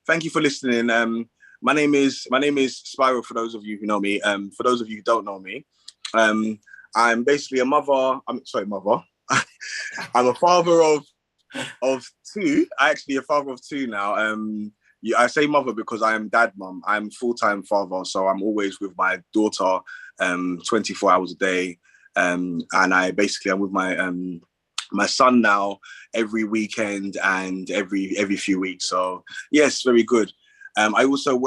Thank you for listening. My name is Spiral. For those of you who know me, for those of you who don't know me, I'm basically a mother. Mother. I'm a father of two. Actually, a father of two now. I say mother because I am dad mum. I'm full-time father, so I'm always with my daughter, 24 hours a day. And I'm with my son now every weekend and every few weeks. So yes, very good. I've also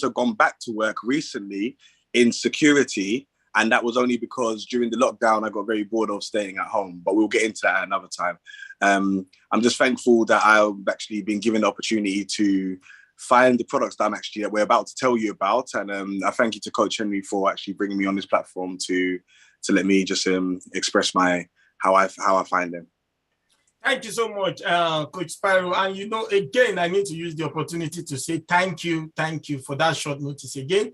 gone back to work recently in security, and that was only because during the lockdown I got very bored of staying at home. But we'll get into that another time. I'm just thankful that I've actually been given the opportunity to find the products that we're about to tell you about, and I thank you to Coach Henry for actually bringing me on this platform to let me just express how I find them. Thank you so much, Coach Spyro. And again, I need to use the opportunity to say thank you for that short notice again,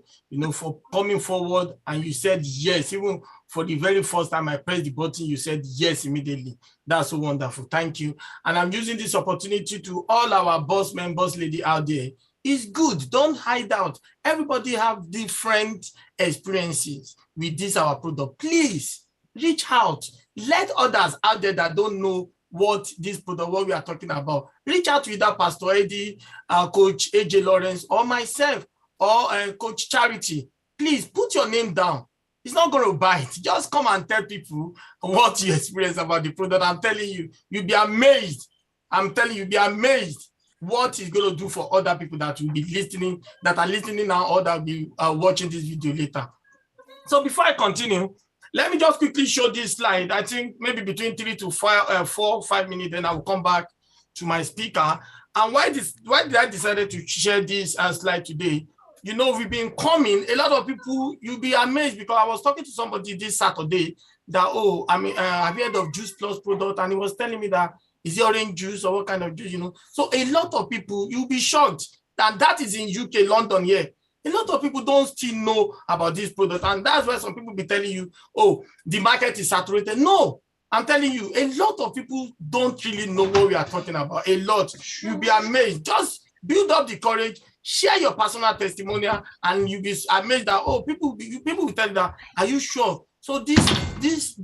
for coming forward. And you said yes, even for the very first time I pressed the button, you said yes immediately. That's so wonderful. Thank you. And I'm using this opportunity to all our boss men, boss lady out there. It's good. Don't hide out. Everybody have different experiences with this, our product. Please reach out. Let others out there that don't know what we are talking about, reach out to either Pastor Eddie, Coach AJ Lawrence, or myself, or Coach Charity. Please put your name down. It's not going to bite. Just come and tell people what you experience about the product. I'm telling you, you'll be amazed. I'm telling you, you'll be amazed what it's going to do for other people that will be listening, that are listening now, or that will be watching this video later. So before I continue, let me just quickly show this slide. I think maybe between 3 to 4 or 5 minutes, then I will come back to my speaker. And why did I decided to share this slide today? We've been coming, a lot of people, you'll be amazed, because I was talking to somebody this Saturday that, have you heard of Juice Plus product? And he was telling me that, is it orange juice or what kind of juice, So a lot of people, you'll be shocked that is in UK, London here. A lot of people don't still know about this product. And that's why some people be telling you, oh, the market is saturated. No, I'm telling you, a lot of people don't really know what we are talking about. A lot. You'll be amazed. Just build up the courage, share your personal testimonial, and you'll be amazed that, oh, people will tell you that, are you sure? So this,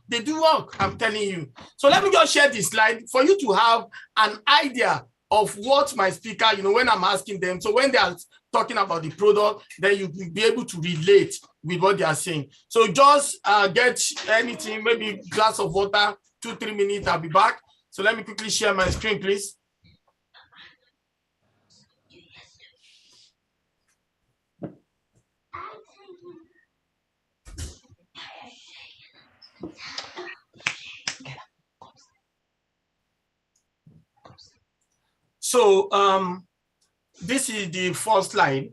they do work, I'm telling you. So let me just share this slide for you to have an idea of what my speaker, when I'm asking them. So when they are talking about the product, then you will be able to relate with what they are saying. So just get anything, maybe a glass of water, 2-3 minutes, I'll be back. So let me quickly share my screen, please. So this is the first slide.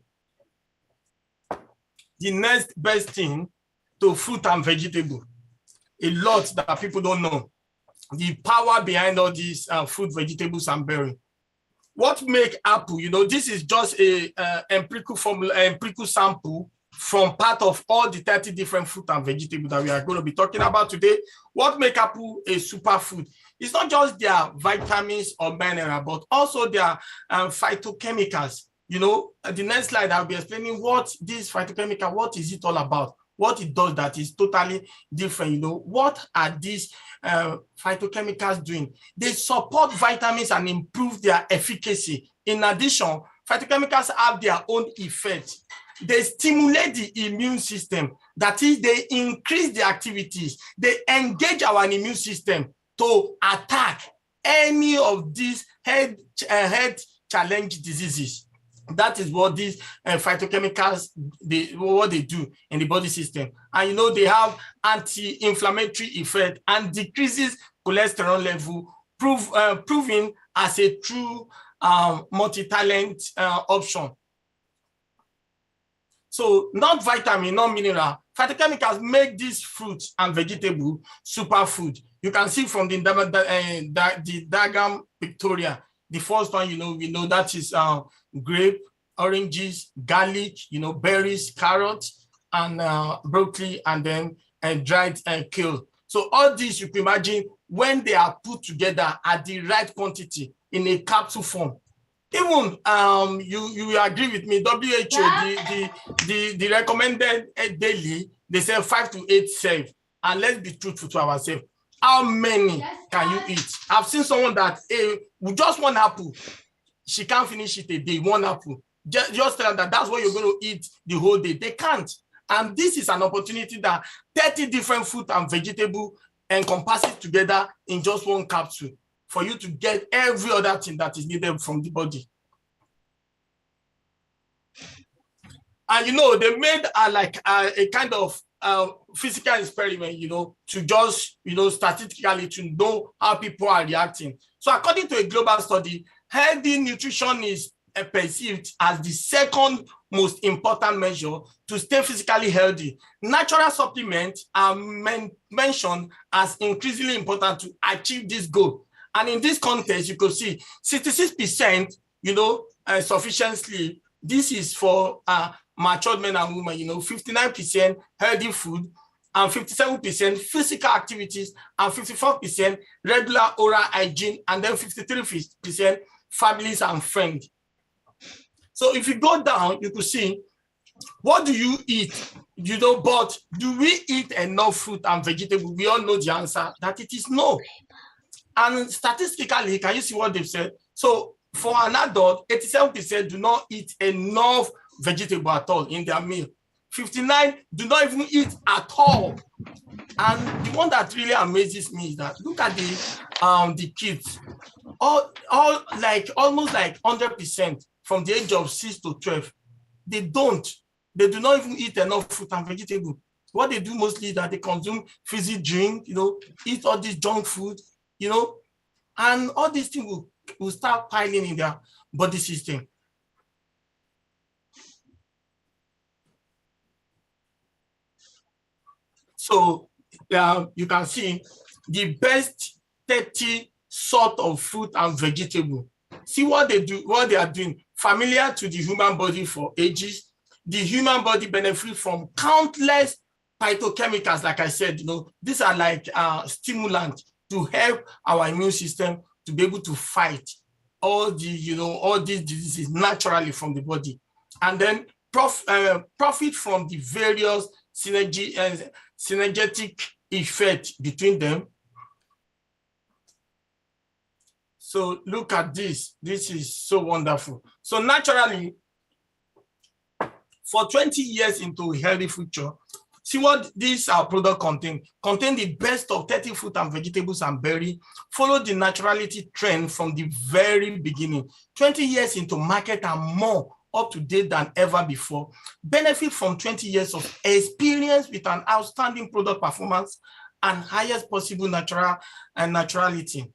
The next best thing to fruit and vegetable. A lot that people don't know. The power behind all these fruit, vegetables, and berry. What make apple? This is just a empirical formula, empirical sample from part of all the 30 different fruit and vegetables that we are going to be talking about today. What make apple a superfood? It's not just their vitamins or mineral, but also their phytochemicals. The next slide, I'll be explaining what this phytochemical, what is it all about? What it does that is totally different. What are these phytochemicals doing? They support vitamins and improve their efficacy. In addition, phytochemicals have their own effect. They stimulate the immune system. That is, they increase the activities. They engage our immune system to attack any of these health challenge diseases. That is what these phytochemicals, what they do in the body system. And they have anti-inflammatory effect and decreases cholesterol level, proven as a true multi-talent option. So not vitamin, not mineral. Phytochemicals make this fruit and vegetable superfood. You can see from the diagram pictorial. The first one, we know that is grape, oranges, garlic, berries, carrots, and broccoli, and then dried kale. So all these, you can imagine, when they are put together at the right quantity in a capsule form, Even you agree with me, WHO, the recommended daily, they say 5 to 8 serve. And let's be truthful to ourselves. How many can you eat? I've seen someone that with just one apple, she can't finish it a day, one apple. Just tell her that's what you're going to eat the whole day. They can't. And this is an opportunity that 30 different fruit and vegetable encompass it together in just one capsule for you to get every other thing that is needed from the body. And they made a kind of physical experiment, to just, statistically to know how people are reacting. So according to a global study, healthy nutrition is perceived as the second most important measure to stay physically healthy. Natural supplements are mentioned as increasingly important to achieve this goal. And in this context, you could see 66%, sufficient sleep. This is for matured men and women, 59% healthy food, and 57% physical activities, and 54% regular oral hygiene, and then 53% families and friends. So if you go down, you could see, what do you eat? But do we eat enough fruit and vegetable? We all know the answer, that it is no. And statistically, can you see what they've said? So for an adult, 87% do not eat enough vegetable at all in their meal. 59 do not even eat at all. And the one that really amazes me is that look at the kids, almost like 100% from the age of 6 to 12. They do not even eat enough fruit and vegetable. What they do mostly is that they consume fizzy drink, eat all this junk food, and all these things will start piling in their body system. So you can see the best 30 sort of fruit and vegetable. See what they are doing, familiar to the human body for ages. The human body benefits from countless phytochemicals, like I said, these are like stimulants to help our immune system to be able to fight all these diseases naturally from the body. And then profit from the various synergetic effect between them. So look at this. This is so wonderful. So naturally, for 20 years into a healthy future, see what this product contain the best of 30 fruit and vegetables and berry, follow the naturality trend from the very beginning. 20 years into market and more up to date than ever before, benefit from 20 years of experience with an outstanding product performance and highest possible naturality.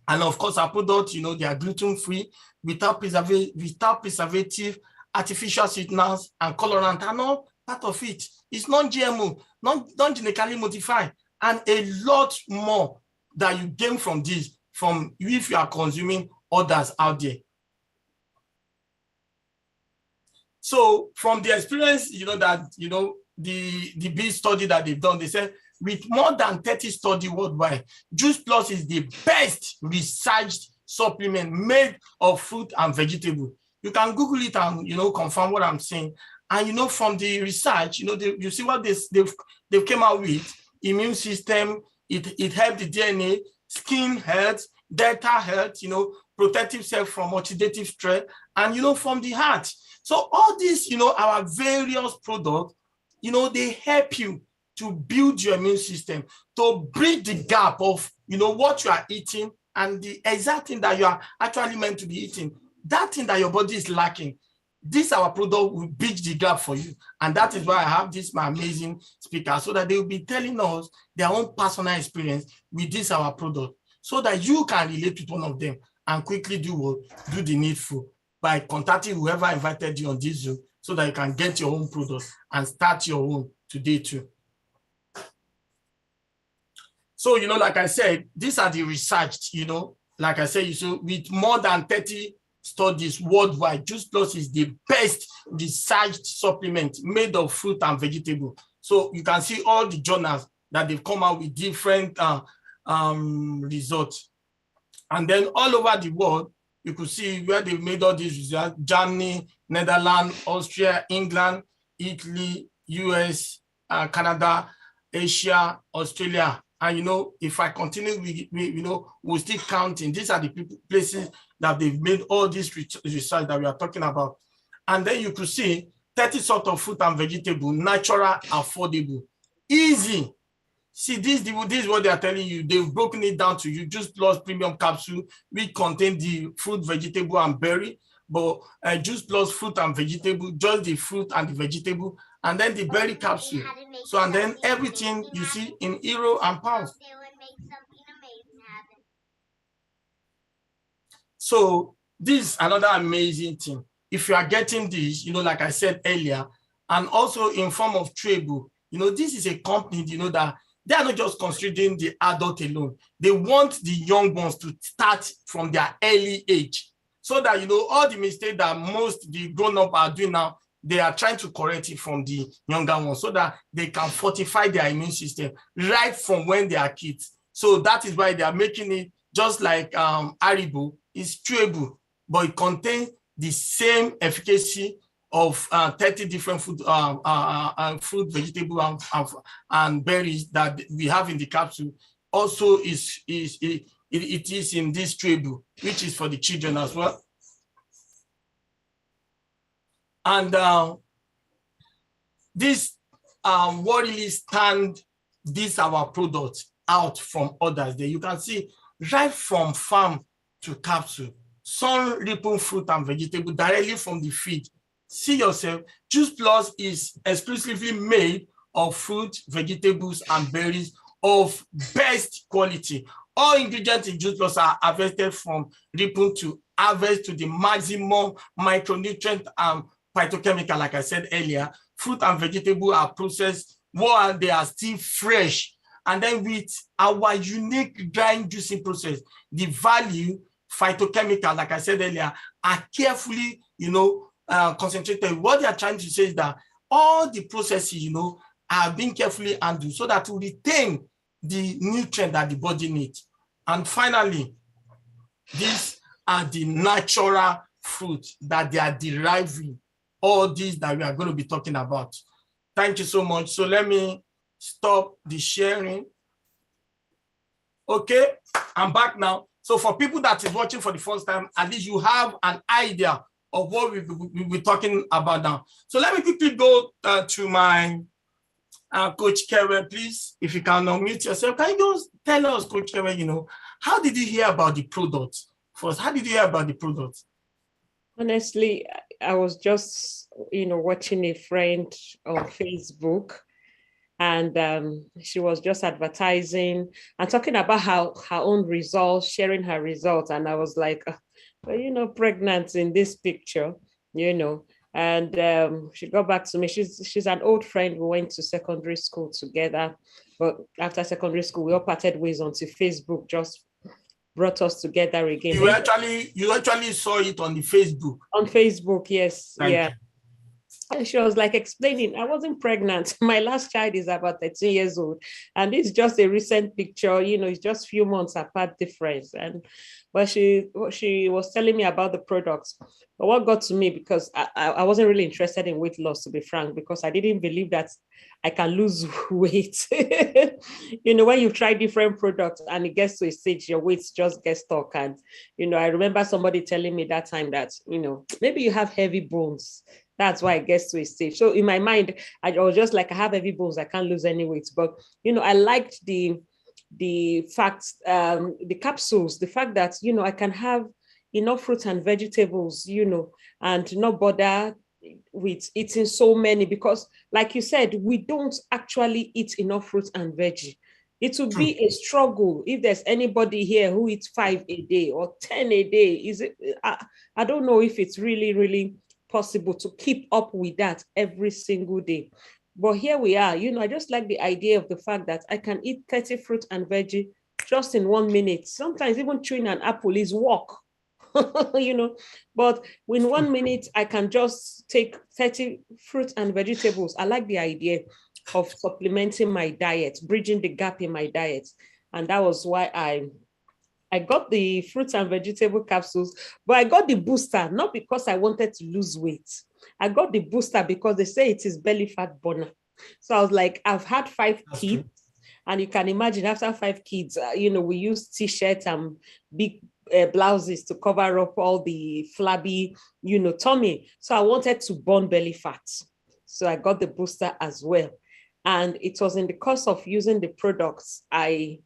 And of course, our products, they are gluten-free, without preservative, artificial sweeteners, and colorant, and all part of it. It's non-GMO, non-genetically modified, and a lot more that you gain from this, from if you are consuming others out there. So from the experience, the big study that they've done, they said, with more than 30 studies worldwide, Juice Plus is the best researched supplement made of fruit and vegetable. You can Google it and confirm what I'm saying. And from the research, you see what they've came out with: immune system, it helped the DNA, skin health, dental health, protective self from oxidative stress, and from the heart. So all these, our various products, they help you to build your immune system, to bridge the gap of, what you are eating and the exact thing that you are actually meant to be eating. That thing that your body is lacking, this our product will bridge the gap for you. And that is why I have my amazing speaker, so that they will be telling us their own personal experience with this our product, so that you can relate with one of them and quickly do the needful by contacting whoever invited you on this Zoom, so that you can get your own product and start your own today too. So, like I said, these are the research, like I said, with more than 30 studies worldwide, Juice Plus is the best researched supplement made of fruit and vegetable. So you can see all the journals that they've come out with different results. And then all over the world, you could see where they made all these results: Germany, Netherlands, Austria, England, Italy, US, Canada, Asia, Australia. And, you know, if I continue, we're still counting. These are the places that they've made all this research that we are talking about. And then you could see 30 sort of fruit and vegetable, natural, affordable, easy. See, this is what they are telling you. They've broken it down to you. Juice Plus premium capsule, which contain the fruit, vegetable, and berry. But Juice Plus fruit and vegetable, just the fruit and the vegetable, and then the berry capsule. So, and then everything you see in euro and pounds. So this is another amazing thing. If you are getting this, you know, like I said earlier, and also in form of Trable, you know, this is a company, you know, that they are not just considering the adult alone. They want the young ones to start from their early age, so that, you know, all the mistakes that most the grown-up are doing now, they are trying to correct it from the younger ones, so that they can fortify their immune system right from when they are kids. So that is why they are making it just like Haribo. It's chewable, but it contains the same efficacy of 30 different food, fruit, vegetable, and berries that we have in the capsule. Also, it is in this chewable, which is for the children as well. And this what really stand this our product out from others. There you can see right from farm to capsule, sun ripened fruit and vegetable directly from the feed. See yourself, Juice Plus is exclusively made of fruit, vegetables, and berries of best quality. All ingredients in Juice Plus are harvested from ripened to harvest to the maximum micronutrient and phytochemical. Like I said earlier, fruit and vegetable are processed while they are still fresh. And then with our unique drying juicing process, the value phytochemical, like I said earlier, are carefully, you know, concentrated. What they are trying to say is that all the processes, you know, are being carefully handled so that we retain the nutrient that the body needs. And finally, these are the natural fruit that they are deriving, all these that we are going to be talking about. Thank you so much. So let me stop the sharing. Okay, I'm back now. So for people that is watching for the first time, at least you have an idea of what we'll be talking about now. So let me quickly go to my Coach Kewe, please. If you can unmute yourself, can you just tell us, Coach Kewe, you know, how did you hear about the product? First, how did you hear about the product? Honestly, I was just, you know, watching a friend on Facebook, and she was just advertising and talking about her own results, sharing her results. And I was like, well, you know, pregnant in this picture, you know. And she got back to me. She's an old friend. We went to secondary school together. But after secondary school, we all parted ways until Facebook just brought us together again. You actually saw it on the Facebook? On Facebook, yes. Thank yeah. you. And she was like explaining, I wasn't pregnant. My last child is about 13 years old. And it's just a recent picture, you know, it's just a few months apart difference. But she was telling me about the products. But what got to me, because I wasn't really interested in weight loss, to be frank, because I didn't believe that I can lose weight. You know, when you try different products and it gets to a stage, your weight just gets stuck. And, you know, I remember somebody telling me that time that, you know, maybe you have heavy bones. That's why it gets to a stage. So in my mind, I was just like, I have heavy bones, I can't lose any weight. But, you know, I liked the facts, the capsules, the fact that, you know, I can have enough fruits and vegetables, you know, and not bother with eating so many, because like you said, we don't actually eat enough fruits and veggie. It will be a struggle if there's anybody here who eats 5 a day or 10 a day. Is it? I don't know if it's really possible to keep up with that every single day. But here we are, you know, I just like the idea of the fact that I can eat 30 fruit and veggie just in 1 minute. Sometimes even chewing an apple is work, you know, but in 1 minute, I can just take 30 fruit and vegetables. I like the idea of supplementing my diet, bridging the gap in my diet. And that was why I I got the fruits and vegetable capsules, but I got the booster, not because I wanted to lose weight. I got the booster because they say it is belly fat burner. So I was like, I've had 5 kids. And you can imagine after 5 kids, we use t-shirts and big blouses to cover up all the flabby, tummy. So I wanted to burn belly fat. So I got the booster as well. And it was in the course of using the products, I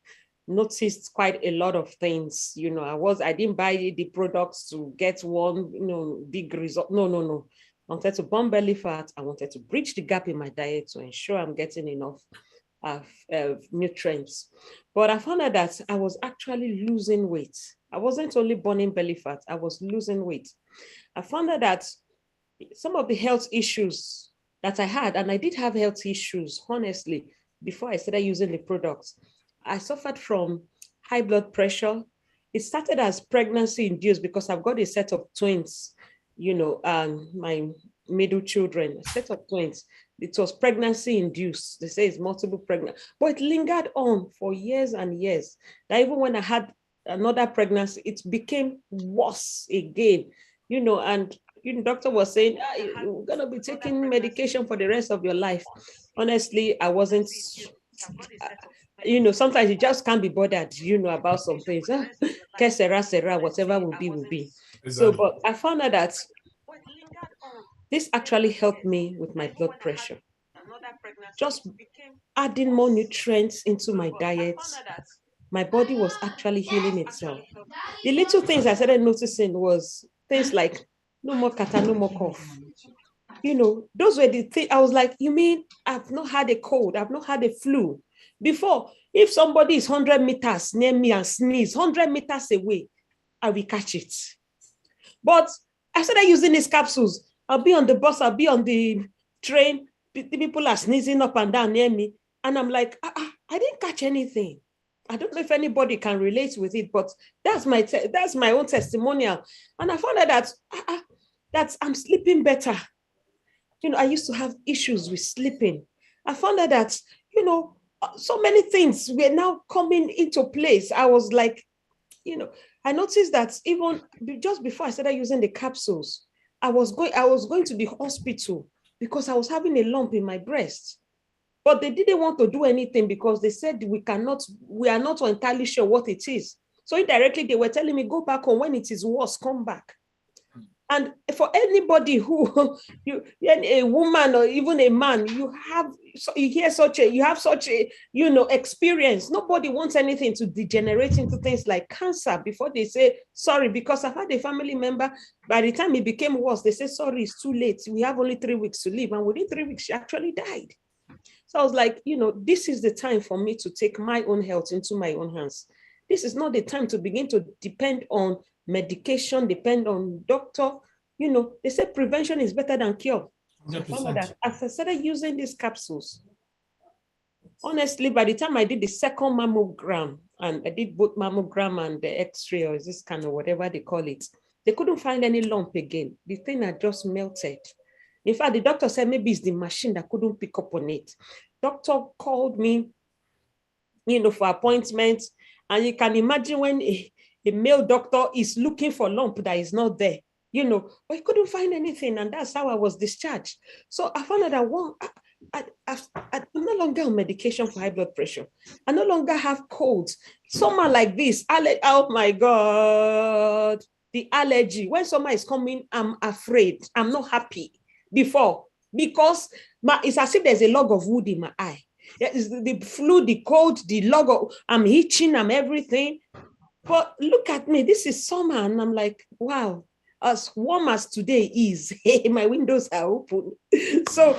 noticed quite a lot of things. I didn't buy the products to get one, big result. No. I wanted to burn belly fat. I wanted to bridge the gap in my diet to ensure I'm getting enough of nutrients. But I found out that I was actually losing weight. I wasn't only burning belly fat, I was losing weight. I found out that some of the health issues that I had, and I did have health issues, honestly, before I started using the products. I suffered from high blood pressure. It started as pregnancy induced because I've got a set of twins, and my middle children, a set of twins. It was pregnancy induced. They say it's multiple pregnant, but it lingered on for years and years. That even when I had another pregnancy, it became worse again, and doctor was saying, you're going to be taking medication for the rest of your life. Honestly, I wasn't, sometimes you just can't be bothered, about some things. Sera, whatever will be, will be. Exactly. So, but I found out that this actually helped me with my blood pressure. Just adding more nutrients into my diet, my body was actually healing itself. The little things I started noticing was things like no more catarrh, no more cough. Those were the things. I was like, you mean I've not had a cold? I've not had a flu? Before, if somebody is 100 meters near me and sneeze 100 meters away, I will catch it. But I started using these capsules. I'll be on the bus, I'll be on the train, the people are sneezing up and down near me. And I'm like, I didn't catch anything. I don't know if anybody can relate with it, but that's my own testimonial. And I found out that I'm sleeping better. I used to have issues with sleeping. I found out that, so many things were now coming into place. I was like, I noticed that even just before I started using the capsules, I was going to the hospital because I was having a lump in my breast. But they didn't want to do anything because they said we are not entirely sure what it is. So indirectly, they were telling me, go back home. When it is worse, come back. And for anybody who, a woman or even a man, you have such a experience. Nobody wants anything to degenerate into things like cancer before they say sorry, because I've had a family member, by the time it became worse, they said, sorry, it's too late. We have only 3 weeks to live. And within 3 weeks, she actually died. So I was like, this is the time for me to take my own health into my own hands. This is not the time to begin to depend on medication, depend on doctor. They say prevention is better than cure. That as I started using these capsules, honestly, by the time I did the second mammogram, and I did both mammogram and the X-ray, or this kind of whatever they call it, they couldn't find any lump again. The thing had just melted. In fact, the doctor said maybe it's the machine that couldn't pick up on it. Doctor called me, for appointments, and you can imagine when a male doctor is looking for lump that is not there, but he couldn't find anything, and that's how I was discharged. So I found out that I'm no longer on medication for high blood pressure. I no longer have colds. Summer like this, oh my God, the allergy. When summer is coming, I'm afraid. I'm not happy before because it's as if there's a log of wood in my eye. It's the flu, the cold, the log of, I'm itching, I'm everything. But look at me, this is summer, and I'm like, wow, as warm as today is, my windows are open. So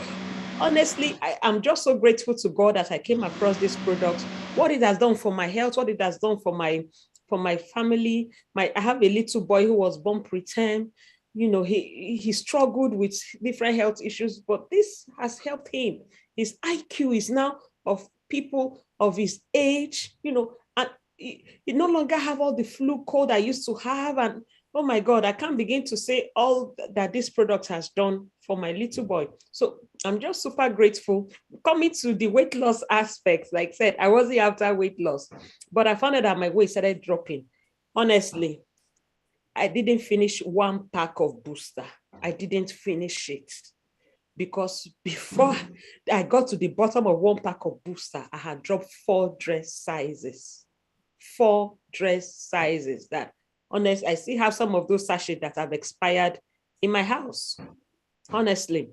honestly, I'm just so grateful to God that I came across this product, what it has done for my health, what it has done for my family. I have a little boy who was born preterm. He struggled with different health issues, but this has helped him. His IQ is now of people of his age, and he no longer have all the flu cold I used to have. And oh my God, I can't begin to say all that this product has done for my little boy. So I'm just super grateful. Coming to the weight loss aspects, like I said, I wasn't after weight loss, but I found out that my weight started dropping. Honestly, I didn't finish one pack of booster. I didn't finish it because before I got to the bottom of one pack of booster, I had dropped 4 dress sizes. 4 dress sizes that, honest, I still have some of those sachets that have expired in my house, honestly.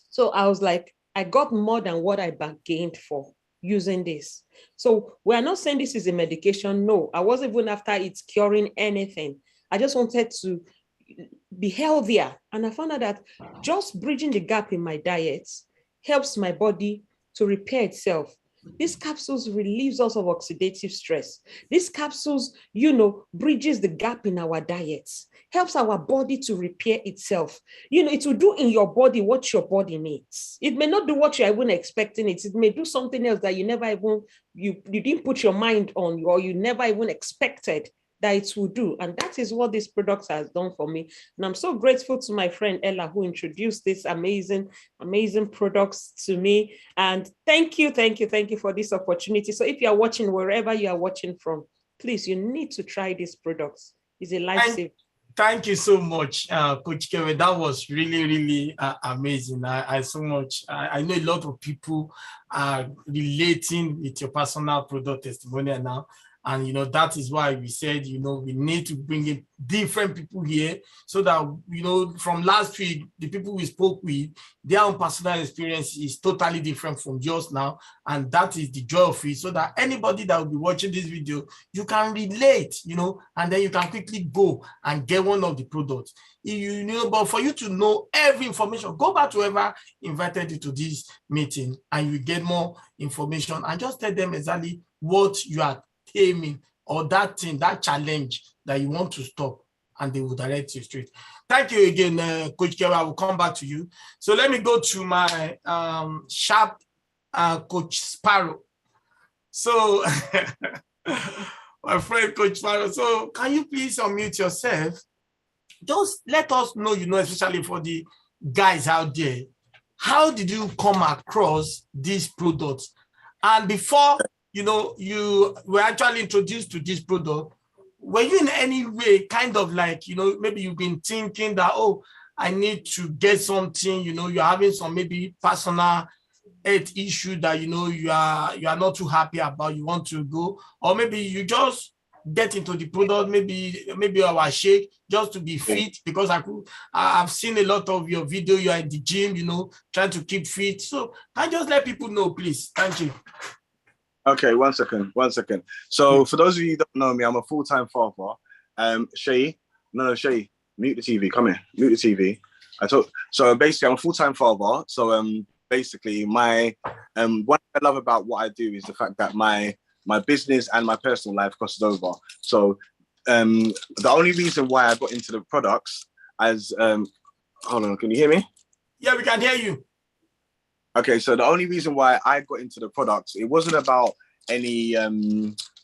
So I was like, I got more than what I bargained for using this. So we're not saying this is a medication. No, I wasn't even after it's curing anything. I just wanted to be healthier. And I found out that just bridging the gap in my diet helps my body to repair itself. These capsules relieves us of oxidative stress. These capsules, bridges the gap in our diets, helps our body to repair itself. It will do in your body what your body needs. It may not do what you're even expecting it. It may do something else that you never even, you didn't put your mind on, or you never even expected that it will do. And that is what this product has done for me. And I'm so grateful to my friend Ella, who introduced this amazing, amazing products to me. And thank you for this opportunity. So if you are watching, wherever you are watching from, please, you need to try these products. It's a lifesaver. Thank you so much, Coach Kevin. That was really, really amazing. I so much. I know a lot of people are relating with your personal product testimonial now. And, that is why we said, we need to bring in different people here so that, from last week, the people we spoke with, their own personal experience is totally different from yours now. And that is the joy of it, so that anybody that will be watching this video, you can relate, and then you can quickly go and get one of the products. But for you to know every information, go back to whoever invited you to this meeting and you get more information and just tell them exactly what you are aiming, or that thing, that challenge that you want to stop, and they will direct you straight. Thank you again, Coach Kewa. I will come back to you. So let me go to my sharp Coach Sparrow. So my friend Coach Sparrow, so can you please unmute yourself? Just let us know, especially for the guys out there, how did you come across these products? And before you were actually introduced to this product, were you in any way kind of like, maybe you've been thinking that, oh, I need to get something, you're having some maybe personal health issue that, you are not too happy about, you want to go, or maybe you just get into the product, maybe our shake just to be fit, because I've seen a lot of your video, you are in the gym, trying to keep fit. So can you just let people know, please? Thank you. Okay, one second. So for those of you who don't know me, I'm a full-time father. Shay, mute the TV. Come here, mute the TV. So basically, I'm a full-time father. So basically, what I love about what I do is the fact that my business and my personal life crosses over. So the only reason why I got into the products hold on, can you hear me? Yeah, we can hear you. Okay, so the only reason why I got into the products, it wasn't about any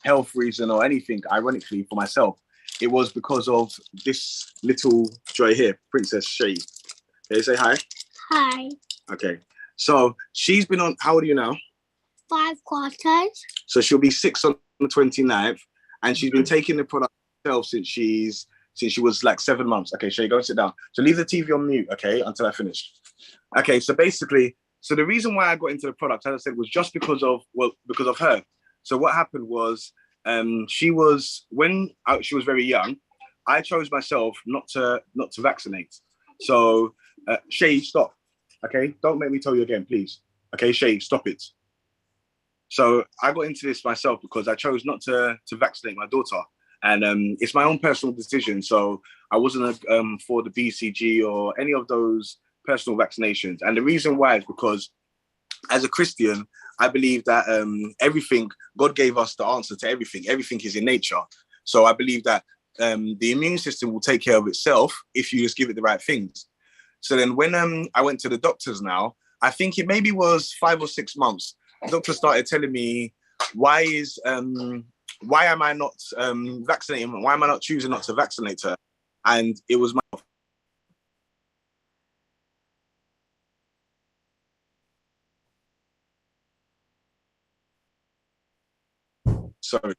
health reason or anything, ironically, for myself. It was because of this little joy here, Princess Shay. Can you say hi? Hi. Okay, so she's been on, how old are you now? 5 quarters. So she'll be 6 on the 29th, and she's been taking the product herself since she was like 7 months. Okay, Shay, go and sit down. So leave the TV on mute, okay, until I finish. Okay, so basically, so the reason why I got into the product, as I said, was just because of her. So what happened was, when she was very young, I chose myself not to vaccinate. So Shay, stop. Okay, don't make me tell you again, please. Okay, Shay, stop it. So I got into this myself because I chose not to vaccinate my daughter, and it's my own personal decision. So I wasn't for the BCG or any of those personal vaccinations. And the reason why is because as a Christian, I believe that everything, God gave us the answer to everything. Everything is in nature. So I believe that the immune system will take care of itself if you just give it the right things. So then when I went to the doctors now, I think it maybe was 5 or 6 months, the doctor started telling me, why am I not vaccinating? Why am I not choosing not to vaccinate her? And it was my Sorry.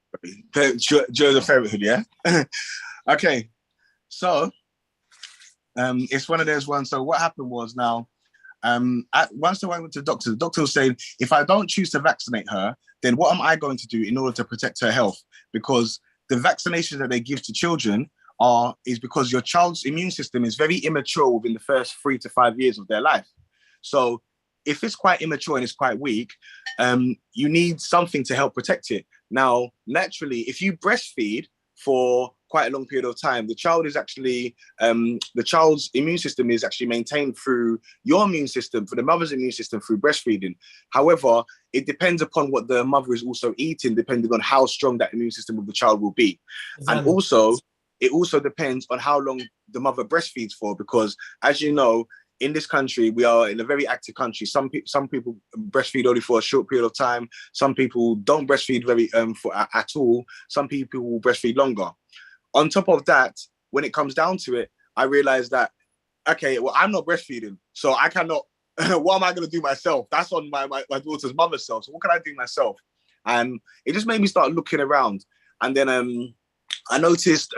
During the parenthood, yeah? Okay. So, it's one of those ones. So what happened was now, once I went to the doctor was saying, if I don't choose to vaccinate her, then what am I going to do in order to protect her health? Because the vaccinations that they give to children is because your child's immune system is very immature within the first 3 to 5 years of their life. So if it's quite immature and it's quite weak, you need something to help protect it. Now, naturally, if you breastfeed for quite a long period of time, the child's immune system is actually maintained through your immune system, for the mother's immune system, through breastfeeding. However, it depends upon what the mother is also eating, depending on how strong that immune system of the child will be. Exactly. And also, it also depends on how long the mother breastfeeds for, because as you know, in this country, we are in a very active country. Some people breastfeed only for a short period of time. Some people don't breastfeed at all. Some people will breastfeed longer. On top of that, when it comes down to it, I realized that, okay, well, I'm not breastfeeding, so I cannot, what am I going to do myself? That's on my daughter's mother's self. So what can I do myself? And it just made me start looking around. And then I noticed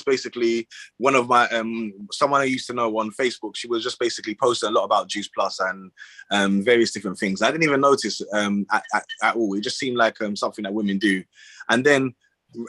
basically one of my, someone I used to know on Facebook, she was just basically posting a lot about Juice Plus and various different things. I didn't even notice at all. It just seemed like something that women do. And then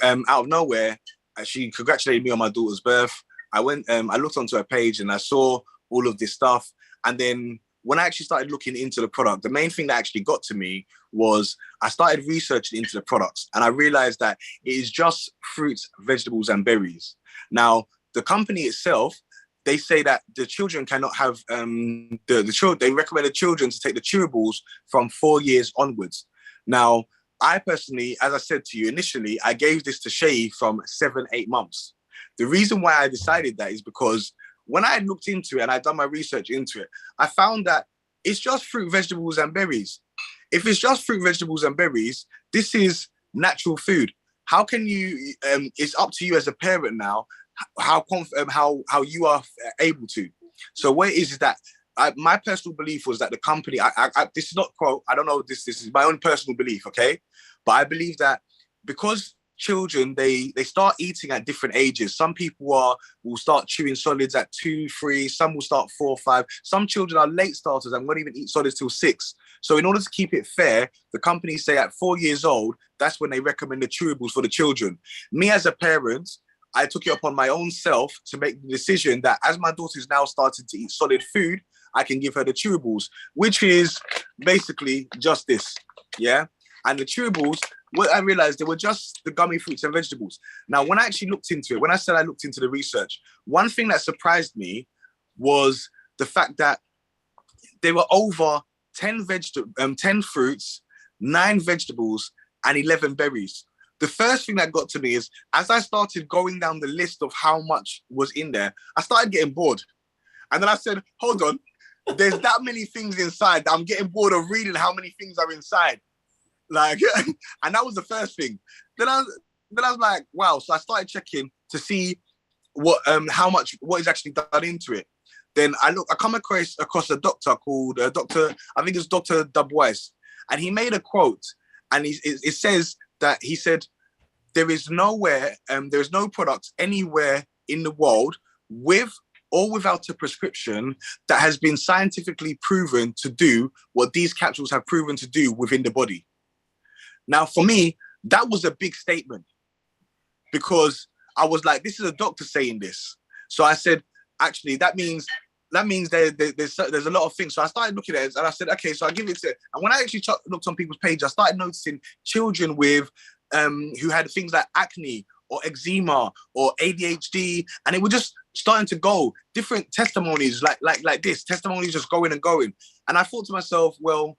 out of nowhere, she congratulated me on my daughter's birth. I looked onto her page and I saw all of this stuff. And then when I actually started looking into the product, the main thing that actually got to me was I started researching into the products, and I realized that it is just fruits, vegetables, and berries. Now, the company itself, they say that the children cannot have they recommend the children to take the chewables from 4 years onwards. Now, I personally, as I said to you initially, I gave this to Shay from 7-8 months. The reason why I decided that is because when I looked into it and I'd done my research into it, I found that it's just fruit, vegetables, and berries. If it's just fruit, vegetables, and berries, this is natural food. How can you? It's up to you as a parent now how you are able to. So what it is that my personal belief was that the company. This is not quote. I don't know. This is my own personal belief. Okay, but I believe that because children, they start eating at different ages. Some people will start chewing solids at 2, 3. Some will start 4, 5. Some children are late starters and won't even eat solids till 6. So in order to keep it fair, the companies say at 4 years old, that's when they recommend the chewables for the children. Me as a parent, I took it upon my own self to make the decision that as my daughter is now starting to eat solid food, I can give her the chewables, which is basically just this, yeah? And the chewables, what I realized, they were just the gummy fruits and vegetables. Now, when I actually looked into it, when I said I looked into the research, one thing that surprised me was the fact that there were over 10 fruits, 9 vegetables, and 11 berries. The first thing that got to me is, as I started going down the list of how much was in there, I started getting bored. And then I said, hold on, there's that many things inside that I'm getting bored of reading how many things are inside. Like, and that was the first thing. Then I was like, wow. So I started checking to see what is actually done into it. Then I come across a doctor called Dr. I think it's Dr. Dubois, and he made a quote, and it says that he said there is no product anywhere in the world with or without a prescription that has been scientifically proven to do what these capsules have proven to do within the body. Now, for me, that was a big statement because I was like, this is a doctor saying this. So I said, actually, that means there's a lot of things. So I started looking at it and I said, okay, so I give it to, and when I actually looked on people's page, I started noticing children with, who had things like acne or eczema or ADHD, and it was just starting to go, different testimonies like this, testimonies just going and going. And I thought to myself, well,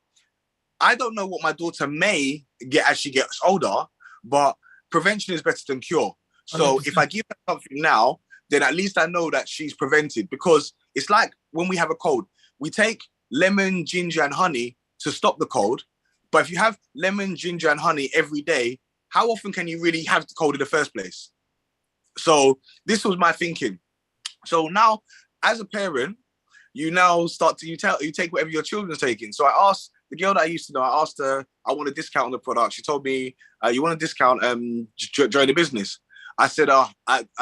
I don't know what my daughter may get as she gets older, but prevention is better than cure. So 100%. If I give her something now, then at least I know that she's prevented, because it's like when we have a cold, we take lemon, ginger, and honey to stop the cold. But if you have lemon, ginger, and honey every day, how often can you really have the cold in the first place? So this was my thinking. So now, as a parent, you now start to you take whatever your children's taking. So I asked the girl that I used to know, I asked her, I want a discount on the product. She told me, you want a discount, join the business. I said, I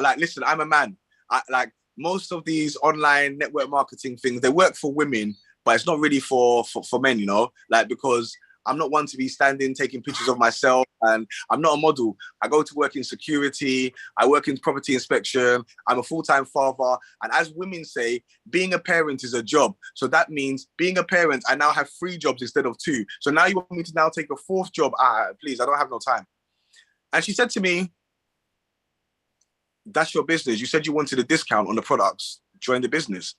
like, listen, I'm a man. I like most of these online network marketing things, they work for women, but it's not really for men, you know, like, because I'm not one to be standing, taking pictures of myself, and I'm not a model. I go to work in security. I work in property inspection. I'm a full-time father. And as women say, being a parent is a job. So that means being a parent, I now have 3 jobs instead of 2. So now you want me to now take a 4th job? Please, I don't have no time. And she said to me, that's your business. You said you wanted a discount on the products. Join the business.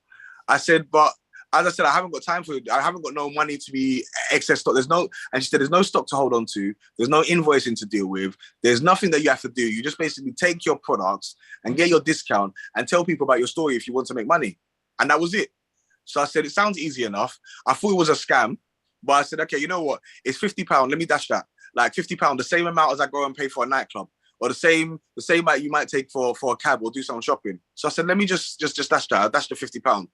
I said, but as I said, I haven't got time for it. I haven't got no money to be excess stock. And she said, there's no stock to hold on to. There's no invoicing to deal with. There's nothing that you have to do. You just basically take your products and get your discount and tell people about your story if you want to make money. And that was it. So I said, it sounds easy enough. I thought it was a scam, but I said, okay, you know what? It's £50. Let me dash that. Like £50, the same amount as I go and pay for a nightclub, or the same amount you might take for a cab or do some shopping. So I said, let me just dash that. I dashed the £50.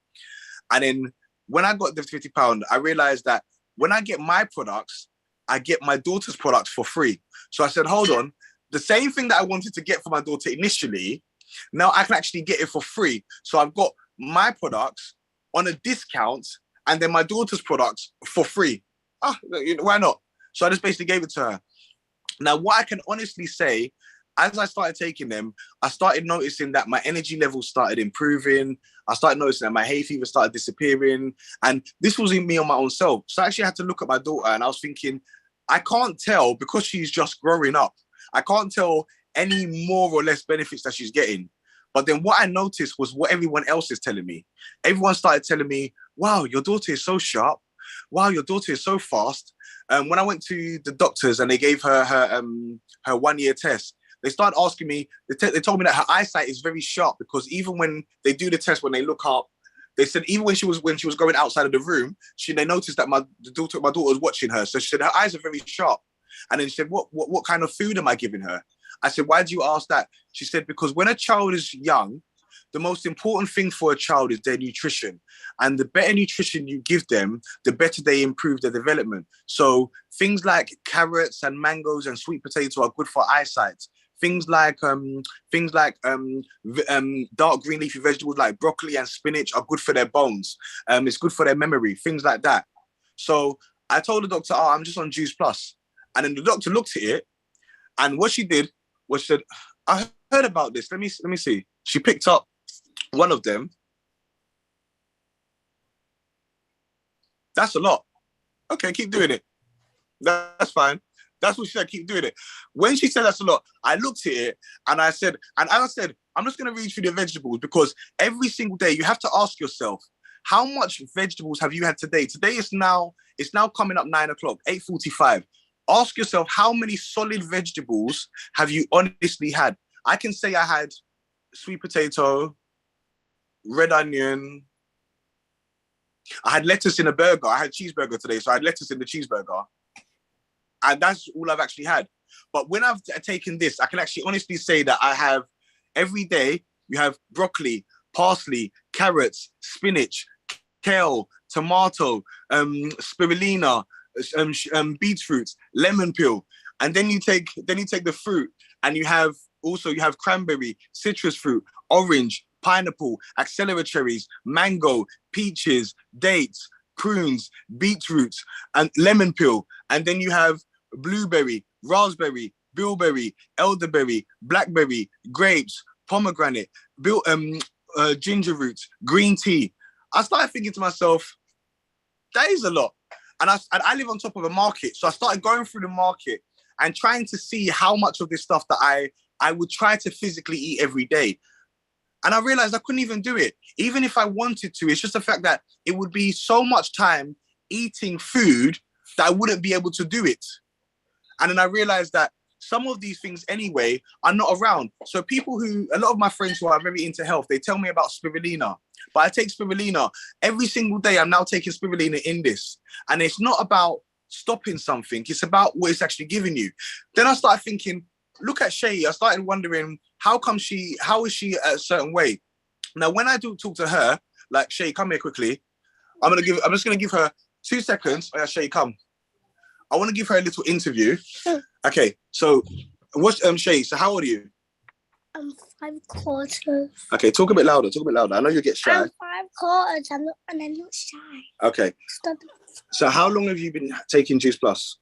And then when I got the £50, I realized that when I get my products, I get my daughter's products for free. So I said, hold on, the same thing that I wanted to get for my daughter initially, now I can actually get it for free. So I've got my products on a discount and then my daughter's products for free. Why not? So I just basically gave it to her. Now, what I can honestly say, as I started taking them, I started noticing that my energy levels started improving. I started noticing that my hay fever started disappearing. And this was in me on my own self. So I actually had to look at my daughter and I was thinking, I can't tell, because she's just growing up, I can't tell any more or less benefits that she's getting. But then what I noticed was what everyone else is telling me. Everyone started telling me, wow, your daughter is so sharp. Wow, your daughter is so fast. When I went to the doctors and they gave her 1-year test, they started asking me, they told me that her eyesight is very sharp, because even when they do the test, when they look up, they said even when she was going outside of the room, they noticed that my daughter was watching her. So she said her eyes are very sharp. And then she said, what kind of food am I giving her? I said, why do you ask that? She said, because when a child is young, the most important thing for a child is their nutrition. And the better nutrition you give them, the better they improve their development. So things like carrots and mangoes and sweet potato are good for eyesight. Things like dark green leafy vegetables like broccoli and spinach are good for their bones. It's good for their memory, things like that. So I told the doctor, I'm just on Juice Plus. And then the doctor looked at it, and what she did was she said, I heard about this. Let me see. She picked up one of them. That's a lot. Okay, keep doing it. That's fine. That's what she said, keep doing it. When she said that's a lot, I looked at it and I said, I'm just going to read through the vegetables, because every single day you have to ask yourself, how much vegetables have you had today? Today it's now coming up 9 o'clock, 8:45. Ask yourself, how many solid vegetables have you honestly had? I can say I had sweet potato, red onion. I had lettuce in a burger. I had cheeseburger today, so I had lettuce in the cheeseburger. And that's all I've actually had. But when I've taken this, I can actually honestly say that I have, every day, you have broccoli, parsley, carrots, spinach, kale, tomato, spirulina, beetroot, lemon peel. And then you take the fruit, and you have cranberry, citrus fruit, orange, pineapple, accelera cherries, mango, peaches, dates, prunes, beetroot, and lemon peel. And then you have blueberry, raspberry, bilberry, elderberry, blackberry, grapes, pomegranate, ginger roots, green tea. I started thinking to myself, that is a lot. And I live on top of a market. So I started going through the market and trying to see how much of this stuff that I would try to physically eat every day. And I realized I couldn't even do it. Even if I wanted to, it's just the fact that it would be so much time eating food that I wouldn't be able to do it. And then I realized that some of these things anyway are not around. So a lot of my friends who are very into health, they tell me about spirulina. But I take spirulina every single day. I'm now taking spirulina in this. And it's not about stopping something. It's about what it's actually giving you. Then I started thinking, look at Shay. I started wondering, how is she a certain way? Now, when I do talk to her, like, Shay, come here quickly. I'm just going to give her 2 seconds. Oh, yeah, Shay, come. I want to give her a little interview. Okay, so what's Shay? So how old are you? I'm 5/4. Okay, talk a bit louder. Talk a bit louder. I know you get shy. I'm 5/4. I'm not shy. Okay. So how long have you been taking Juice Plus?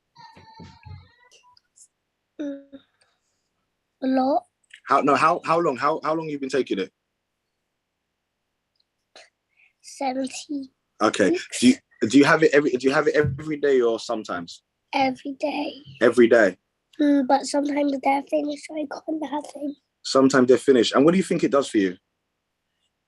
A lot. How long? How long have you been taking it? 70. Okay. Do you have it every day or sometimes? Every day. Every day. But sometimes they're finished, so I can't have them. Sometimes they're finished. And what do you think it does for you?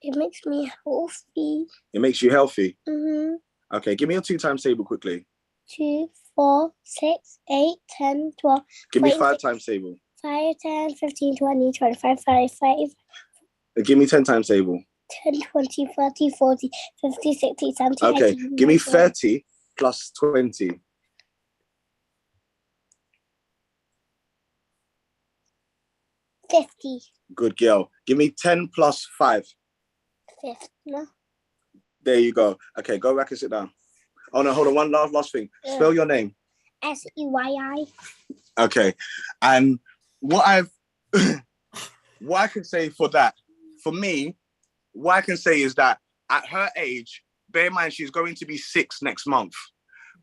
It makes me healthy. It makes you healthy. Mm-hmm. Okay, give me your 2 times table quickly. 2, 4, 6, 8, 10, 12. Give me 5 times table. 5, 10, 15, 20, 25, 35. Give me 10 times table. 10, 20, 30, 40, 50, 60, 70. Okay, 80, give me 30 plus 20. 50. Good girl. Give me 10 plus 5. 50. No. There you go. Okay, go back and sit down. Oh no, hold on. One last thing. Spell your name. SEYI. Okay. And what I can say for that, for me, what I can say is that at her age, bear in mind she's going to be 6 next month.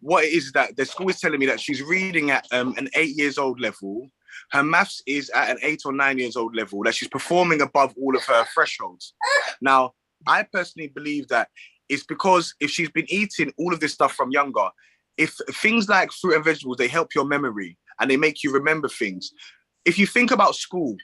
What it is that the school is telling me that she's reading at an 8 years old level. Her maths is at an 8 or 9 years old level, that she's performing above all of her thresholds. Now, I personally believe that it's because if she's been eating all of this stuff from younger, if things like fruit and vegetables, they help your memory and they make you remember things. If you think about school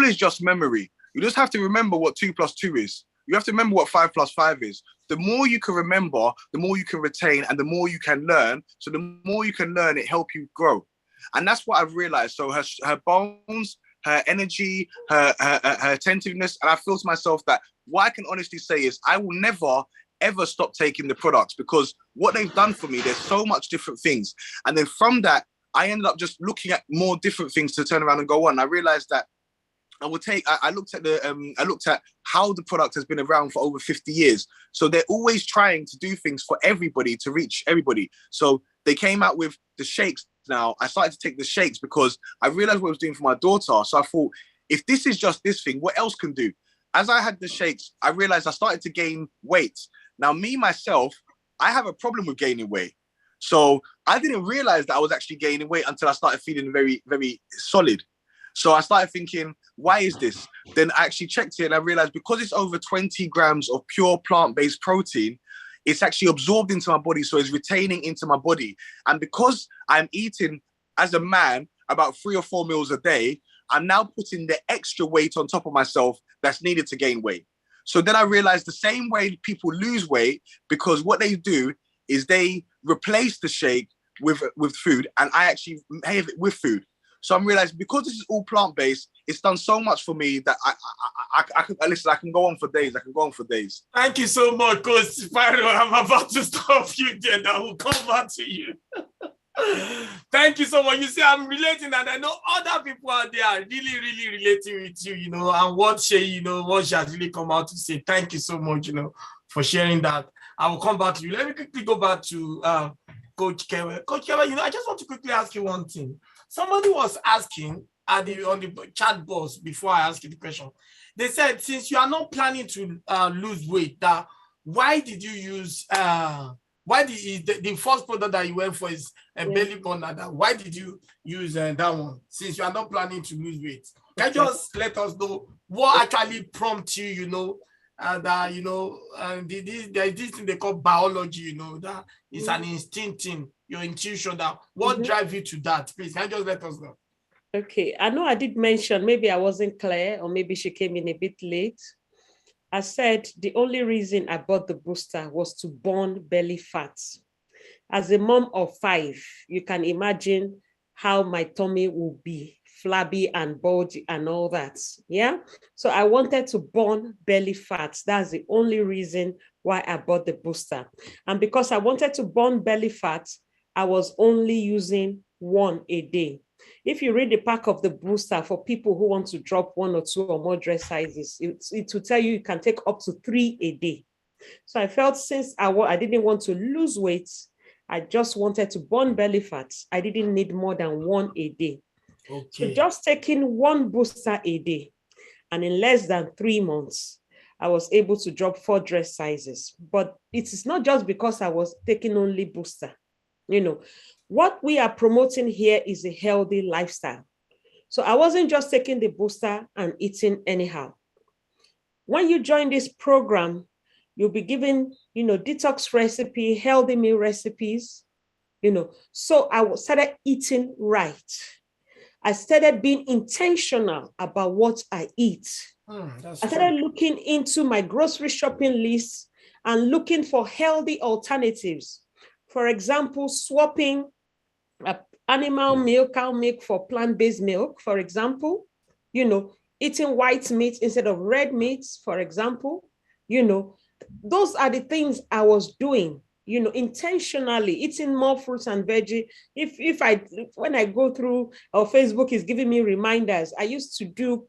is just memory. You just have to remember what 2 plus 2 is. You have to remember what 5 plus 5 is. The more you can remember, the more you can retain and the more you can learn. So the more you can learn, it helps you grow. And that's what I've realized. So her bones, her energy, her attentiveness. And I feel to myself that what I can honestly say is I will never, ever stop taking the products, because what they've done for me, there's so much different things. And then from that, I ended up just looking at more different things to turn around and go on. I realized that I looked at how the product has been around for over 50 years. So they're always trying to do things for everybody to reach everybody. So they came out with the shakes. Now I started to take the shakes because I realized what I was doing for my daughter. So I thought, if this is just this thing, what else can do? As I had the shakes, I realized I started to gain weight. Now me, myself, I have a problem with gaining weight. So I didn't realize that I was actually gaining weight until I started feeling very, very solid. So I started thinking, why is this? Then I actually checked it and I realized because it's over 20 grams of pure plant-based protein, it's actually absorbed into my body. So it's retaining into my body. And because I'm eating as a man about 3 or 4 meals a day, I'm now putting the extra weight on top of myself that's needed to gain weight. So then I realized the same way people lose weight, because what they do is they replace the shake with food, and I actually have it with food. So I'm realizing because this is all plant-based, it's done so much for me that I can listen. I can go on for days. Thank you so much, Coach Spyro. I'm about to stop you there. I will come back to you. Thank you so much. You see, I'm relating, and I know other people out there are really, really relating with you, and what she has really come out to say. Thank you so much, for sharing that. I will come back to you. Let me quickly go back to Coach Kewe. Coach Kewe, I just want to quickly ask you one thing. Somebody was asking on the chat box before I ask you the question. They said, since you are not planning to lose weight, why did you use the first product that you went for is a belly burner? Why did you use that one? Since you are not planning to lose weight, can you just let us know what actually prompted you? There's this thing they call biology. That is an instinct thing. Your intuition, that what drive you to that? Please, can you just let us know? Okay, I know I did mention, maybe I wasn't clear, or maybe she came in a bit late. I said the only reason I bought the booster was to burn belly fat. As a mom of 5, you can imagine how my tummy will be flabby and bulgy and all that. Yeah. So I wanted to burn belly fat. That's the only reason why I bought the booster. And because I wanted to burn belly fat, I was only using 1 a day. If you read the pack of the booster for people who want to drop 1 or 2 or more dress sizes, it will tell you can take up to 3 a day. So I felt since I didn't want to lose weight, I just wanted to burn belly fat. I didn't need more than 1 a day. Okay. So just taking 1 booster a day, and in less than 3 months, I was able to drop 4 dress sizes. But it is not just because I was taking only booster. You know, what we are promoting here is a healthy lifestyle. So I wasn't just taking the booster and eating anyhow. When you join this program, you'll be given, detox recipe, healthy meal recipes, So I started eating right. I started being intentional about what I eat. I started looking into my grocery shopping list and looking for healthy alternatives. For example, swapping animal milk, cow milk for plant-based milk, for example, eating white meat instead of red meat, for example, those are the things I was doing, intentionally eating more fruits and veggie. When I go through, or Facebook is giving me reminders, I used to do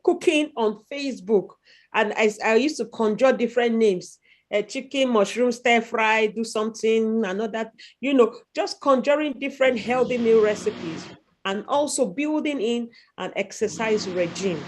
cooking on Facebook, and I used to conjure different names. Chicken, mushroom, stir fry, do something, another, just conjuring different healthy meal recipes, and also building in an exercise regime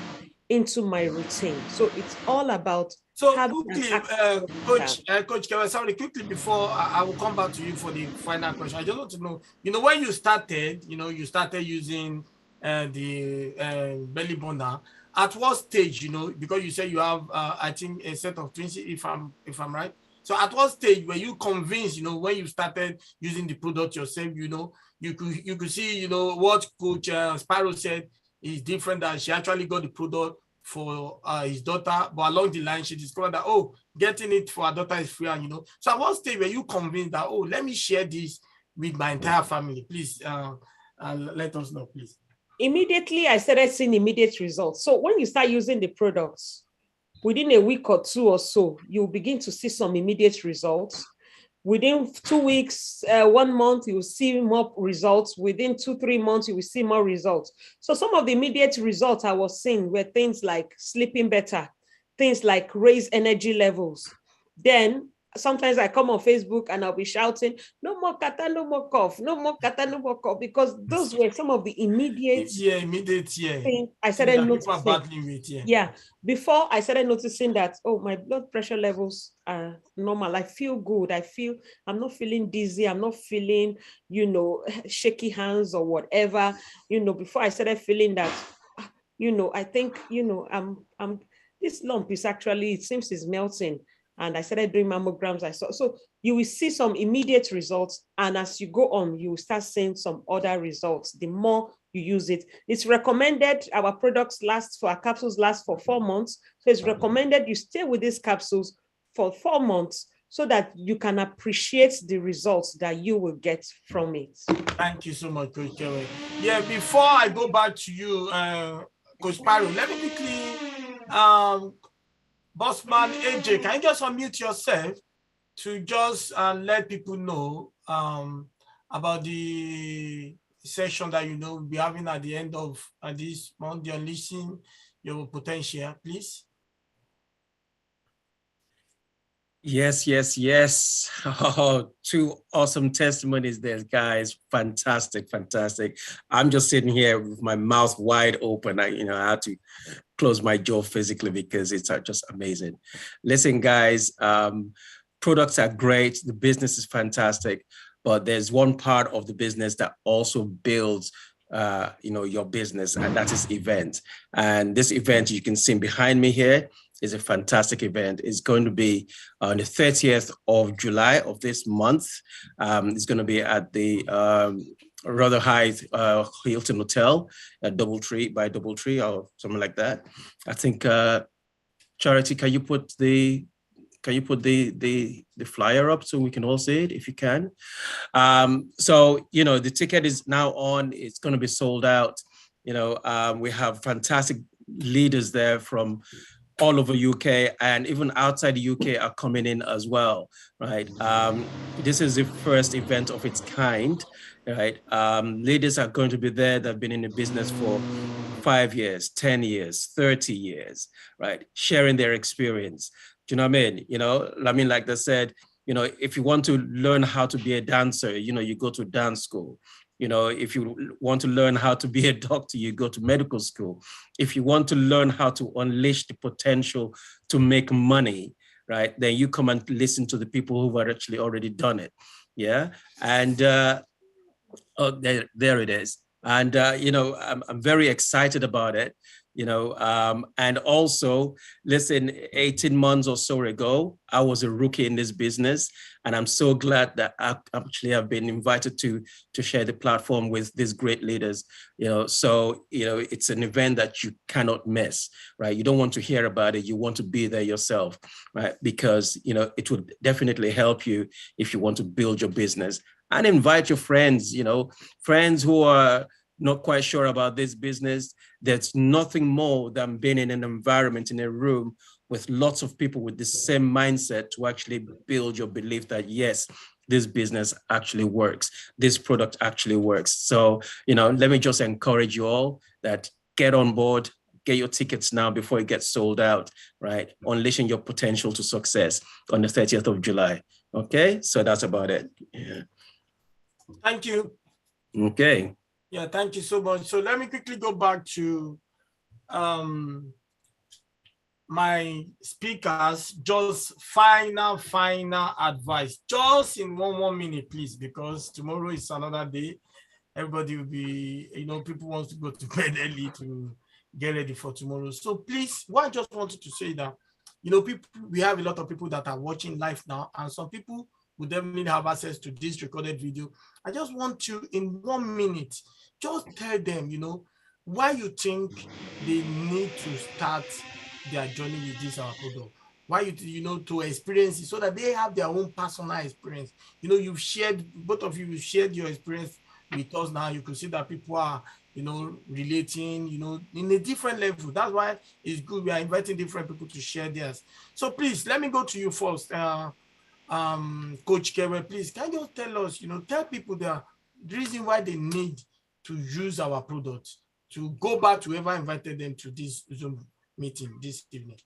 into my routine. So it's all about. So quickly, Coach Kewa, quickly before I will come back to you for the final question. I just want to know, when you started, you started using the belly burner. At what stage, because you said you have, I think, a set of twins, if I'm right. So at what stage were you convinced, when you started using the product yourself, you could see, what Coach Sparrow said is different, that she actually got the product for his daughter, but along the line, she discovered that, getting it for her daughter is free, So at what stage were you convinced that, let me share this with my entire family? Please let us know, please. Immediately, I started seeing immediate results. So when you start using the products, within a week or 2 or so, you'll begin to see some immediate results. Within 2 weeks, 1 month, you will see more results. Within 2-3 months, you will see more results. So some of the immediate results I was seeing were things like sleeping better, things like raised energy levels. Then sometimes I come on Facebook and I'll be shouting, no more kata, no more cough, no more kata, no more cough, because those were some of the immediate things I started noticing. Before I started noticing that, my blood pressure levels are normal. I feel good. I'm not feeling dizzy. I'm not feeling, shaky hands or whatever. Before I started feeling that, I think, I'm this lump is actually, it seems it's melting. And I started doing mammograms. So you will see some immediate results. And as you go on, you will start seeing some other results. The more you use it, it's recommended our capsules last for 4 months. So it's recommended you stay with these capsules for 4 months so that you can appreciate the results that you will get from it. Thank you so much, Coach Kewa. Yeah, before I go back to you, Coach Sparrow, let me quickly, Bossman AJ, can you just unmute yourself to just let people know about the session that we'll be having at the end of this month, the Unleashing Your Potential, please? Yes. Oh, 2 awesome testimonies there, guys. Fantastic. I'm just sitting here with my mouth wide open. I had to close my jaw physically because it's just amazing. Listen, guys, products are great. The business is fantastic, but there's one part of the business that also builds your business, and that is event. And this event you can see behind me here is a fantastic event. It's going to be on the 30th of July of this month. It's going to be at the rather high Hilton Hotel at Doubletree or something like that. I think Charity, can you put the flyer up so we can all see it if you can? So the ticket is now on. It's going to be sold out. We have fantastic leaders there from all over UK, and even outside the UK are coming in as well, right? This is the first event of its kind, right? Leaders are going to be there that have been in the business for 5 years, 10 years, 30 years, right? Sharing their experience. Do you know what I mean? Like they said, You know, if you want to learn how to be a dancer, you know, you go to dance school. You know, if you want to learn how to be a doctor, you go to medical school. If you want to learn how to unleash the potential to make money, right, then you come and listen to the people who've actually already done it. Yeah. And oh, there it is. And, you know, I'm very excited about it, you know, and also, listen, 18 months or so ago, I was a rookie in this business, and I'm so glad that I actually have been invited to share the platform with these great leaders, you know. So, you know, it's an event that you cannot miss, right? You don't want to hear about it. You want to be there yourself, right? Because, you know, it would definitely help you if you want to build your business. And invite your friends, you know, friends who are not quite sure about this business. There's nothing more than being in an environment, in a room with lots of people with the same mindset to actually build your belief that, yes, this business actually works. This product actually works. So, you know, let me just encourage you all that get on board, get your tickets now before it gets sold out, right? Unleashing your potential to success on the 30th of July. Okay, so that's about it. Yeah. Thank you. Okay. Yeah, thank you so much. So let me quickly go back to my speakers. Just final advice. Just in one minute, please, because tomorrow is another day. Everybody will be, you know, people want to go to bed early to get ready for tomorrow. So please, what I just wanted to say that, you know, people, we have a lot of people that are watching live now, and some people will definitely have access to this recorded video. I just want you in 1 minute, just tell them, you know, why you think they need to start their journey with this our product. Why you know, to experience it so that they have their own personal experience. You know, you've shared, both of you shared your experience with us now. You can see that people are, you know, relating, you know, in a different level. That's why it's good. We are inviting different people to share theirs. So please, let me go to you first. Coach Kevin, please, can you tell us, you know, tell people the reason why they need to use our product, to go back to whoever invited them to this Zoom meeting this evening.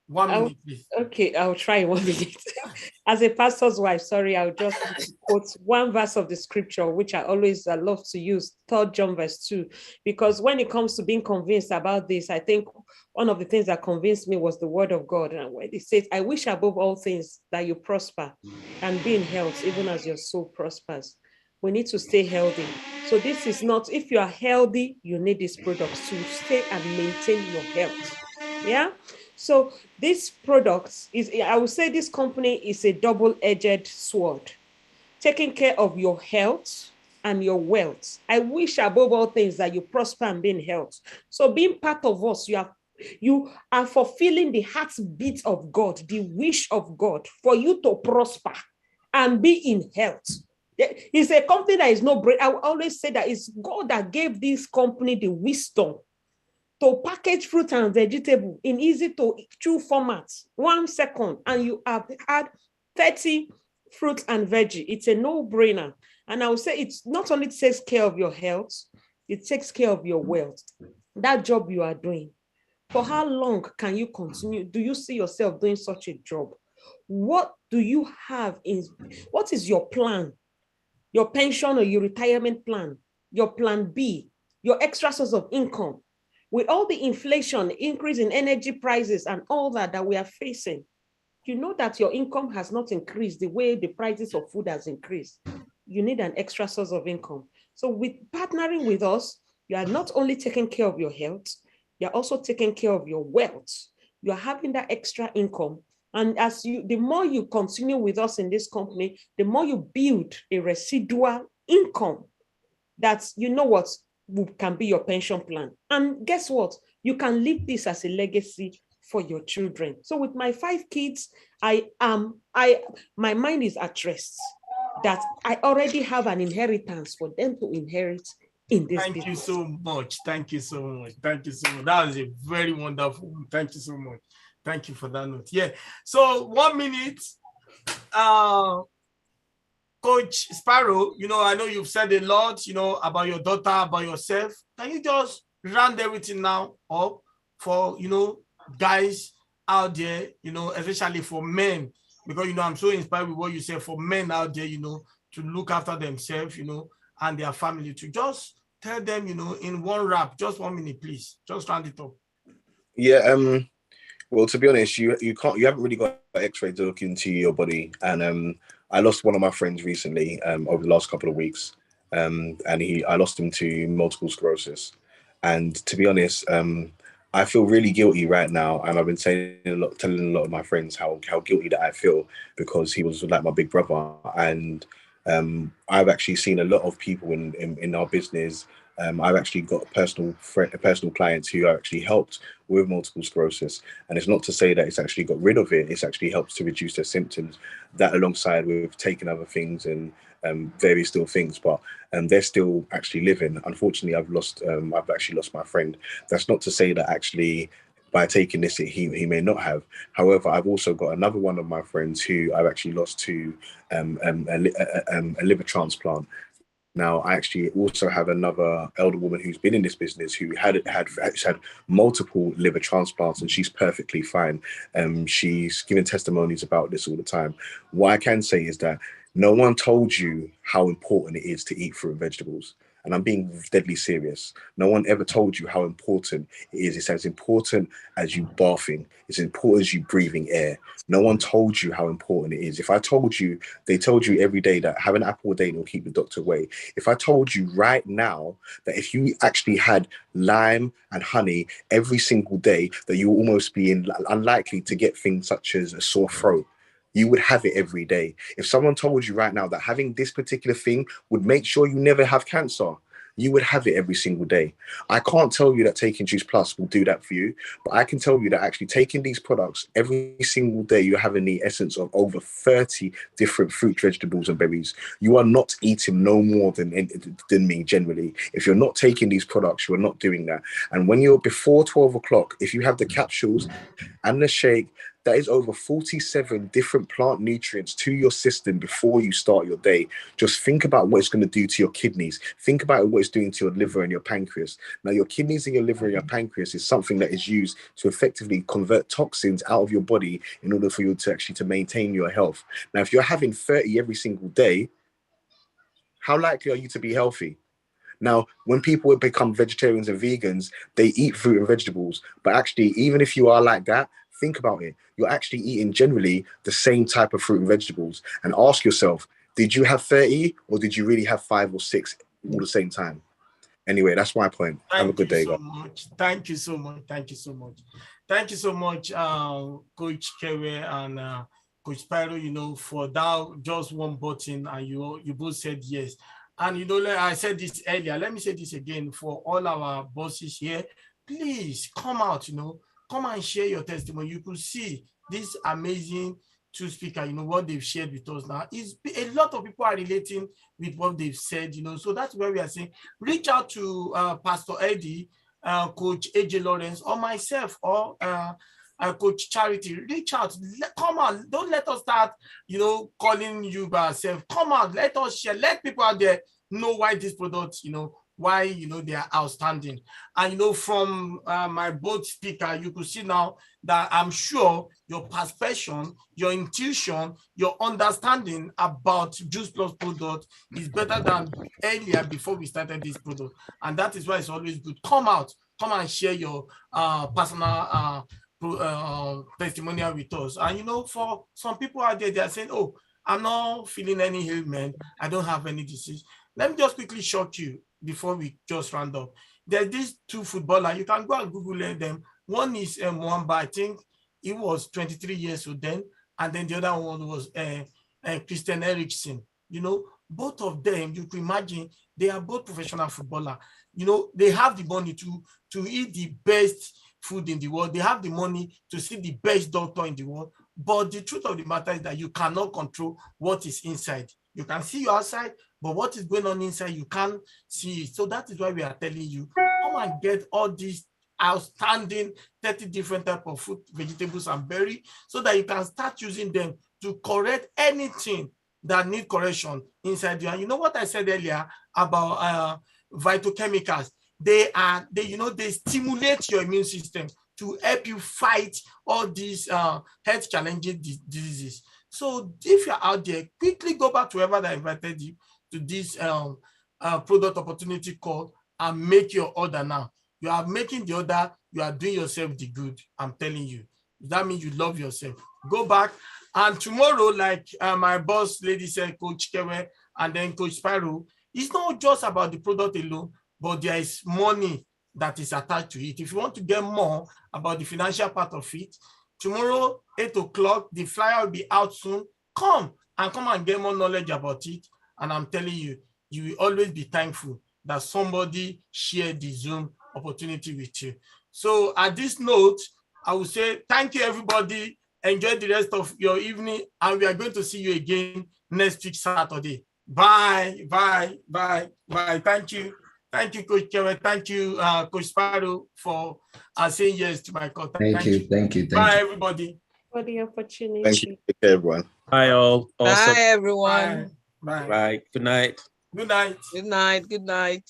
1 minute, please. Okay, I'll try 1 minute. As a pastor's wife, sorry, I'll just quote one verse of the scripture, which I always love to use, 3 John verse 2, because when it comes to being convinced about this, I think one of the things that convinced me was the word of God. And when it says, I wish above all things that you prosper and be in health, even as your soul prospers. We need to stay healthy. So this is not, if you are healthy, you need these products to stay and maintain your health. Yeah. So this product is, I would say this company is a double-edged sword, taking care of your health and your wealth. I wish above all things that you prosper and be in health. So being part of us, you are fulfilling the heartbeat of God, the wish of God for you to prosper and be in health. It's a company that is no brain. I will always say that it's God that gave this company the wisdom to package fruit and vegetable in easy to chew format, 1 second, and you have had 30 fruit and veggie. It's a no-brainer. And I would say it's not only takes care of your health, it takes care of your wealth. That job you are doing, for how long can you continue? Do you see yourself doing such a job? What do you have what is your plan? Your pension or your retirement plan, your plan B, your extra source of income. With all the inflation, increase in energy prices and all that we are facing, you know that your income has not increased the way the prices of food has increased. You need an extra source of income. So with partnering with us, you are not only taking care of your health, you're also taking care of your wealth. You're having that extra income. And the more you continue with us in this company, the more you build a residual income that, you know what, can be your pension plan. And guess what? You can leave this as a legacy for your children. So with my 5 kids, my mind is at rest that I already have an inheritance for them to inherit in this business. Thank you so much. Thank you so much. Thank you so much. That was a very wonderful one. Thank you so much. Thank you for that note. Yeah. So 1 minute, Coach Sparrow, you know, I know you've said a lot, you know, about your daughter, about yourself. Can you just round everything now up for, you know, guys out there, you know, especially for men, because, I'm so inspired with what you said for men out there, to look after themselves, and their family, to just tell them, in one rap, just 1 minute, please, just round it up. Yeah. Well, to be honest, you haven't really got an X-ray to look into your body, and I lost one of my friends recently over the last couple of weeks, and I lost him to multiple sclerosis, and to be honest, I feel really guilty right now, and I've been telling a lot of my friends how guilty that I feel, because he was like my big brother, and I've actually seen a lot of people in our business. I've actually got personal clients who are actually helped with multiple sclerosis, and it's not to say that it's actually got rid of it. It's actually helps to reduce their symptoms. That, alongside with taking other things and various still things, but they're still actually living. Unfortunately, I've actually lost my friend. That's not to say that actually by taking this he may not have. However, I've also got another one of my friends who I've actually lost to a liver transplant. Now, I actually also have another elder woman who's been in this business who had multiple liver transplants, and she's perfectly fine. She's giving testimonies about this all the time. What I can say is that no one told you how important it is to eat fruit and vegetables. And I'm being deadly serious. No one ever told you how important it is. It's as important as you bathing. It's as important as you breathing air. No one told you how important it is. If I told you, they told you every day that have an apple a day will keep the doctor away. If I told you right now that if you actually had lime and honey every single day, that you will almost be unlikely to get things such as a sore throat. You would have it every day. If someone told you right now that having this particular thing would make sure you never have cancer, you would have it every single day. I can't tell you that taking Juice Plus will do that for you, but I can tell you that actually taking these products every single day, you're having the essence of over 30 different fruit, vegetables, and berries. You are not eating no more than me generally. If you're not taking these products, you're not doing that. And when you're before 12 o'clock, if you have the capsules and the shake, that is over 47 different plant nutrients to your system before you start your day. Just think about what it's going to do to your kidneys. Think about what it's doing to your liver and your pancreas. Now, your kidneys and your liver and your pancreas is something that is used to effectively convert toxins out of your body in order for you to actually to maintain your health. Now, if you're having 30 every single day, how likely are you to be healthy? Now, when people become vegetarians and vegans, they eat fruit and vegetables. But actually, even if you are like that, think about it. You're actually eating generally the same type of fruit and vegetables. And ask yourself, did you have 30 or did you really have 5 or 6 all the same time? Anyway, that's my point. Have a good day, guys. Thank you so much. Thank you so much. Thank you so much, Coach Kewe and Coach Spyro, for that just one button, and you both said yes. And I said this earlier, let me say this again for all our bosses here. Please come out, come and share your testimony. You could see this amazing two speakers, what they've shared with us now. Is a lot of people are relating with what they've said, so that's where we are saying, reach out to Pastor Eddie, Coach AJ Lawrence, or myself, or Coach Charity. Reach out, come on, don't let us start, calling you by ourselves. Come on, let us share, let people out there know why this product, why they are outstanding. And from my both speaker, you could see now that I'm sure your perception, your intuition, your understanding about Juice Plus product is better than earlier before we started this product. And that is why it's always good. Come out, come and share your personal testimonial with us. And for some people out there, they are saying, oh, I'm not feeling any ailment, I don't have any disease. Let me just quickly shock you before we just round up. There's these two footballers. You can go and Google them. One is Mwamba, I think he was 23 years old then, and then the other one was Christian Eriksen. Both of them, you can imagine, they are both professional footballers. They have the money to eat the best food in the world. They have the money to see the best doctor in the world. But the truth of the matter is that you cannot control what is inside. You can see you outside, but what is going on inside, you can't see it. So that is why we are telling you, come and get all these outstanding 30 different types of fruit, vegetables, and berry, so that you can start using them to correct anything that need correction inside you. And you know what I said earlier about phytochemicals? They stimulate your immune system to help you fight all these health challenging diseases. So if you're out there, quickly go back to whoever that invited you to this product opportunity call and make your order now. You are making the order, you are doing yourself the good, I'm telling you. That means you love yourself. Go back, and tomorrow, like my boss lady said, Coach Kewe and then Coach Spyro, it's not just about the product alone, but there is money that is attached to it. If you want to get more about the financial part of it, tomorrow, 8 o'clock, the flyer will be out soon. Come and get more knowledge about it. And I'm telling you, you will always be thankful that somebody shared the Zoom opportunity with you. So at this note, I will say thank you, everybody. Enjoy the rest of your evening, and we are going to see you again next week, Saturday. Bye, bye, bye, bye. Thank you. Thank you, Coach Kewe. Thank you, Coach Sparo, for saying yes to my call. Thank you. Bye, everybody. For the opportunity. Thank you. Take care, everyone. Bye, all. Awesome. Bye, everyone. Bye. Bye. Good night. Good night. Good night. Good night.